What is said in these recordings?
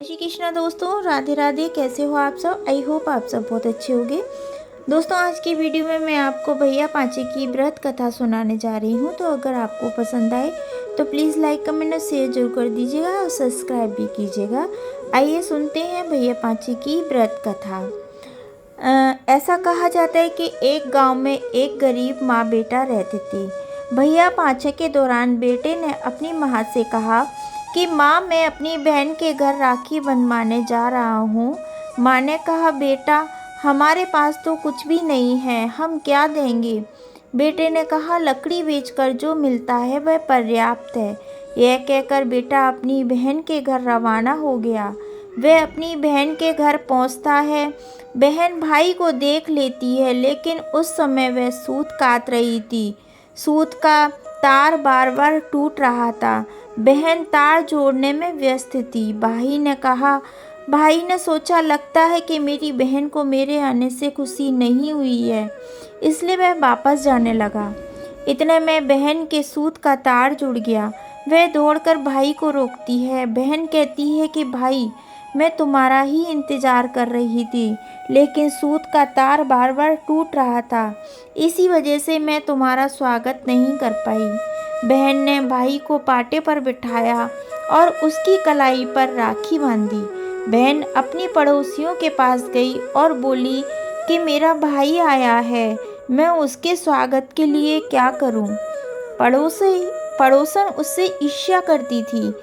श्री कृष्णा दोस्तों, राधे राधे। कैसे हो आप सब? आई होप आप सब बहुत अच्छे होंगे। दोस्तों, आज की वीडियो में मैं आपको भैया पांचे की व्रत कथा सुनाने जा रही हूँ। तो अगर आपको पसंद आए तो प्लीज़ लाइक कमेंट और शेयर जरूर कर दीजिएगा और सब्सक्राइब भी कीजिएगा। आइए सुनते हैं भैया पांचे की व्रत कथा। ऐसा कहा जाता है कि एक गांव में एक गरीब माँ बेटा रहते थे। भैया पांचे के दौरान बेटे ने अपनी माँ से कहा कि माँ, मैं अपनी बहन के घर राखी बंधवाने जा रहा हूँ। माँ ने कहा, बेटा हमारे पास तो कुछ भी नहीं है, हम क्या देंगे? बेटे ने कहा, लकड़ी बेचकर जो मिलता है वह पर्याप्त है। यह कहकर बेटा अपनी बहन के घर रवाना हो गया। वह अपनी बहन के घर पहुंचता है। बहन भाई को देख लेती है, लेकिन उस समय वह सूत काट रही थी। सूत का तार बार बार टूट रहा था। बहन तार जोड़ने में व्यस्त थी। भाई ने सोचा, लगता है कि मेरी बहन को मेरे आने से खुशी नहीं हुई है, इसलिए वह वापस जाने लगा। इतने में बहन के सूत का तार जुड़ गया। वह दौड़कर भाई को रोकती है। बहन कहती है कि भाई, मैं तुम्हारा ही इंतज़ार कर रही थी, लेकिन सूत का तार बार बार टूट रहा था, इसी वजह से मैं तुम्हारा स्वागत नहीं कर पाई। बहन ने भाई को पाटे पर बिठाया और उसकी कलाई पर राखी बांधी। बहन अपनी पड़ोसियों के पास गई और बोली कि मेरा भाई आया है, मैं उसके स्वागत के लिए क्या करूं? पड़ोसन उससे ईर्ष्या करती थी।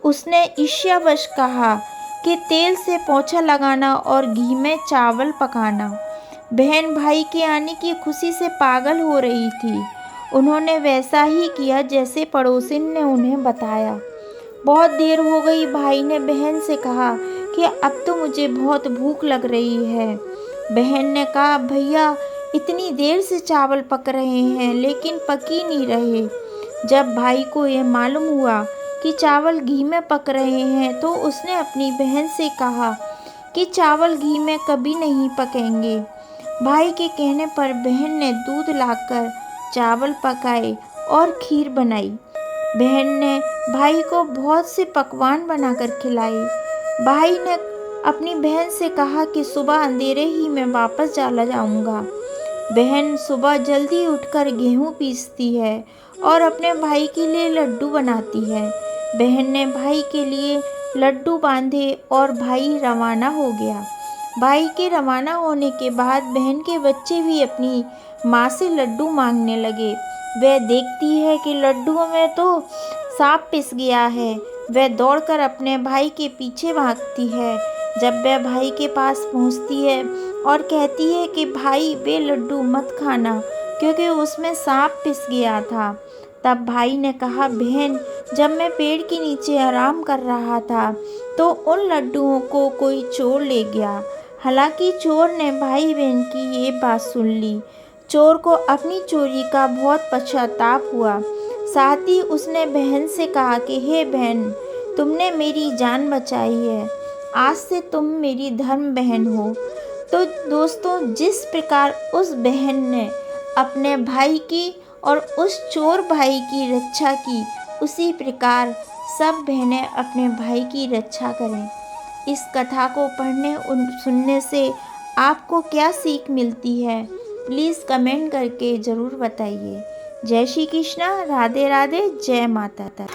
उसने ईर्ष्यावश कहा कि तेल से पोंछा लगाना और घी में चावल पकाना। बहन भाई के आने की खुशी से पागल हो रही थी। उन्होंने वैसा ही किया जैसे पड़ोसिन ने उन्हें बताया। बहुत देर हो गई। भाई ने बहन से कहा कि अब तो मुझे बहुत भूख लग रही है। बहन ने कहा, भैया इतनी देर से चावल पक रहे हैं, लेकिन पक ही नहीं रहे। जब भाई को यह मालूम हुआ कि चावल घी में पक रहे हैं, तो उसने अपनी बहन से कहा कि चावल घी में कभी नहीं पकेंगे। भाई के कहने पर बहन ने दूध लाकर चावल पकाए और खीर बनाई। बहन ने भाई को बहुत से पकवान बनाकर खिलाए। भाई ने अपनी बहन से कहा कि सुबह अंधेरे ही मैं वापस चला जाऊंगा। बहन सुबह जल्दी उठकर गेहूं पीसती है और अपने भाई के लिए लड्डू बनाती है। बहन ने भाई के लिए लड्डू बांधे और भाई रवाना हो गया। भाई के रवाना होने के बाद बहन के बच्चे भी अपनी माँ से लड्डू मांगने लगे। वह देखती है कि लड्डुओं में तो सांप पिस गया है। वह दौड़कर अपने भाई के पीछे भागती है। जब वह भाई के पास पहुंचती है और कहती है कि भाई, वे लड्डू मत खाना, क्योंकि उसमें सांप पिस गया था। तब भाई ने कहा, बहन, जब मैं पेड़ के नीचे आराम कर रहा था तो उन लड्डुओं को कोई चोर ले गया। हालांकि चोर ने भाई बहन की ये बात सुन ली। चोर को अपनी चोरी का बहुत पश्चाताप हुआ। साथ ही उसने बहन से कहा कि हे बहन, तुमने मेरी जान बचाई है, आज से तुम मेरी धर्म बहन हो। तो दोस्तों, जिस प्रकार उस बहन ने अपने भाई की और उस चोर भाई की रक्षा की, उसी प्रकार सब बहनें अपने भाई की रक्षा करें। इस कथा को पढ़ने और सुनने से आपको क्या सीख मिलती है, प्लीज़ कमेंट करके ज़रूर बताइए। जय श्री कृष्णा, राधे राधे, जय माता दी।